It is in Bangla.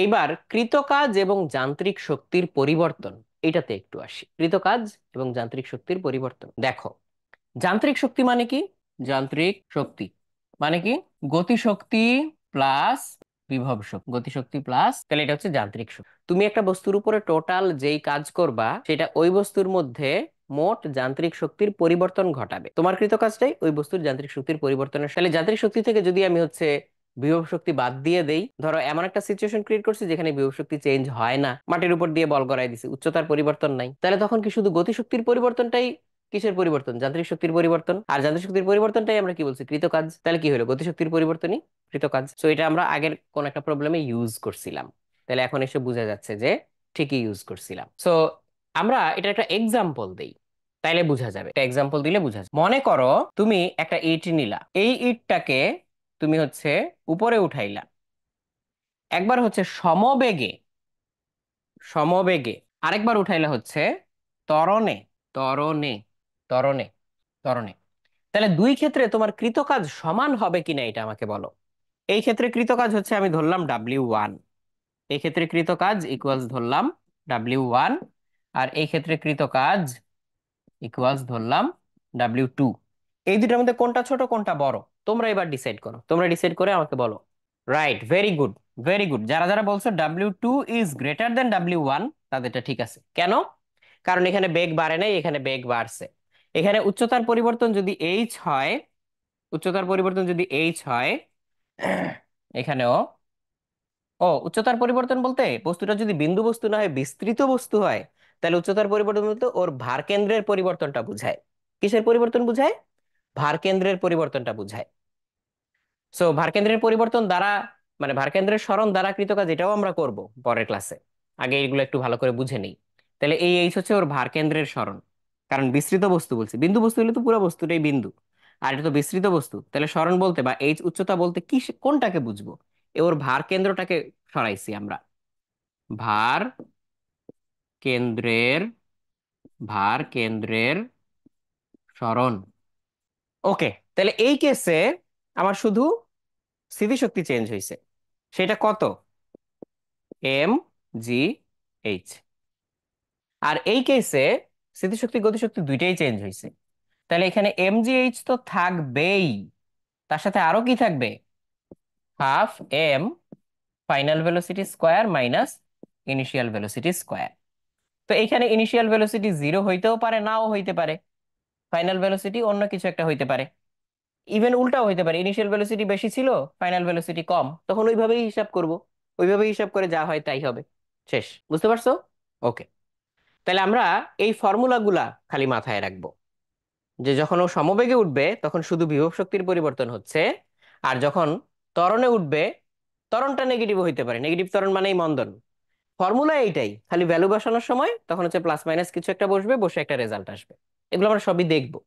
এইবার কৃতকাজ এবং যান্ত্রিক শক্তির পরিবর্তন, এটাতে একটু আসি। কৃতকাজ এবং যান্ত্রিক শক্তির পরিবর্তন দেখো, যান্ত্রিক শক্তি মানে কি? যান্ত্রিক শক্তি মানে কি? গতিশক্তি প্লাস বিভব শক্তি। গতিশক্তি প্লাস, তাহলে এটা হচ্ছে যান্ত্রিক শক্তি। তুমি একটা বস্তুর উপরে টোটাল যেই কাজ করবা, সেটা ওই বস্তুর মধ্যে মোট যান্ত্রিক শক্তির পরিবর্তন ঘটাবে। তোমার কৃত কাজটাই ওই বস্তুর যান্ত্রিক শক্তির পরিবর্তনের। তাহলে যান্ত্রিক শক্তি থেকে যদি আমি হচ্ছে বিভব শক্তি বাদ দিয়ে দেই, ধরো এমন একটা সিচুয়েশন ক্রিয়েট করছি যেখানে বিভব শক্তি চেঞ্জ হয় না, মাটির উপর দিয়ে বল গড়াই দিছি, উচ্চতার পরিবর্তন নাই, তাহলে তখন কি শুধু গতিশক্তির পরিবর্তনটাই? কিসের পরিবর্তন? যান্ত্রিক শক্তির পরিবর্তন। আর যান্ত্রিক শক্তির পরিবর্তনটাই আমরা কি বলছি? কৃতকাজ। তাহলে কি হলো? গতিশক্তির পরিবর্তনই কৃতকাজ। সো এটা আমরা আগের কোন একটা প্রবলেমে ইউজ করছিলাম, তাহলে এখন এসে বোঝা যাচ্ছে যে ঠিকই ইউজ করছিলাম। সো আমরা এটা একটা এক্সাম্পল দেই, তাইলে বোঝা যাবে। একটা এক্সাম্পল দিলে বোঝা যাবে। মনে করো তুমি একটা ইট নিলা, এই ইটটাকে তুমি হচ্ছে উপরে উঠাইলা, একবার হচ্ছে সমবেগে, সমবেগে, আরেকবার উঠাইলা হচ্ছে ত্বরণে, ত্বরণে, ত্বরণে, ত্বরণে। তাহলে দুই ক্ষেত্রে তোমার কৃতকাজ সমান হবে কিনা এটা আমাকে বলো। এই ক্ষেত্রে কৃতকাজ হচ্ছে আমি ধরলাম W1, এই ক্ষেত্রে কৃতকাজ ইকুয়ালস ধরলাম W1, আর এই ক্ষেত্রে কৃতকাজ ইকুয়ালস ধরলাম W2। এই দুটার মধ্যে কোনটা ছোট কোনটা বড় তোমরা এবার ডিসাইড করো, তোমরা ডিসাইড করে আমাকে বলো। Right, very good, very good. যারা যারা বলছো W2 is greater than W1, তাদেরটা ঠিক আছে। কেন? কারণ এখানে বেগ বাড়ে নাই, এখানে বেগ বাড়ছে। এখানে উচ্চতার পরিবর্তন যদি h হয়, উচ্চতার পরিবর্তন যদি h হয়, এখানেও উচ্চতার পরিবর্তন বলতে বস্তুটা যদি বিন্দু বস্তু না হয় বিস্তৃত বস্তু হয়, তাহলে উচ্চতার পরিবর্তন বলতে ওর ভার কেন্দ্রের পরিবর্তনটা বুঝায়। কিসের পরিবর্তন বুঝায়? ভার কেন্দ্রের পরিবর্তনটা বুঝায়। সো ভারকেন্দ্রের পরিবর্তন দ্বারা, মানে ভারকেন্দ্রের সরণ দ্বারা কৃত কাজ, এটাও আমরা করব পরের ক্লাসে। আগে এগুলো একটু ভালো করে বুঝে নেই। তাহলে এই এইচ হচ্ছে ওর ভারকেন্দ্রের সরণ, কারণ বিস্তৃত বস্তু বলছি, বিন্দু বস্তু হলে তো পুরো বস্তুটাই বিন্দু, আর এটা তো বিস্তৃত বস্তু। তাহলে সরণ বলতে বা এইচ উচ্চতা বলতে কি, কোনটাকে বুঝবো? ওর ভার কেন্দ্রটাকে সরাইছি আমরা। ভার কেন্দ্রের, ভার কেন্দ্রের সরণ। ওকে, তাহলে এই কেসে আমার শুধু স্থিতিশক্তি চেঞ্জ হয়েছে, সেটা কত? mgh। আর এই কেসে স্থিতিশক্তি গতিশক্তি দুইটাই চেঞ্জ হয়েছে, তাহলে এখানে mgh তো থাকবেই, তার সাথে আরো কি থাকবে? Half m final velocity square minus initial velocity square. তো এখানে ইনিশিয়াল ভেলোসিটি 0 হইতেও পারে, নাও হইতে পারে, ফাইনাল ভেলোসিটি অন্য কিছু একটা হইতে পারে, ইভেন উল্টাও হইতে পারে, ইনিশিয়াল ভেলোসিটি বেশি ছিল, ফাইনাল ভেলোসিটি কম, তখন ওইভাবেই হিসাব করব, ওইভাবেই হিসাব করে যা হয় তাই হবে। শেষ, বুঝতে পারছো? ওকে, তাহলে আমরা এই ফর্মুলাগুলা খালি মাথায় রাখবো, যে যখন ও সমবেগে উঠবে তখন শুধু বিভব শক্তির পরিবর্তন হচ্ছে, আর যখন ত্বরণে উঠবে, ত্বরণটা নেগেটিভ হইতে পারে, নেগেটিভ ত্বরণ মানেই মন্দন। ফর্মুলা এইটাই, খালি ভ্যালু বসানোর সময় তখন হচ্ছে প্লাস মাইনাস কিছু একটা বসবে, বসে একটা রেজাল্ট আসবে। এগুলো আমরা সবই দেখবো।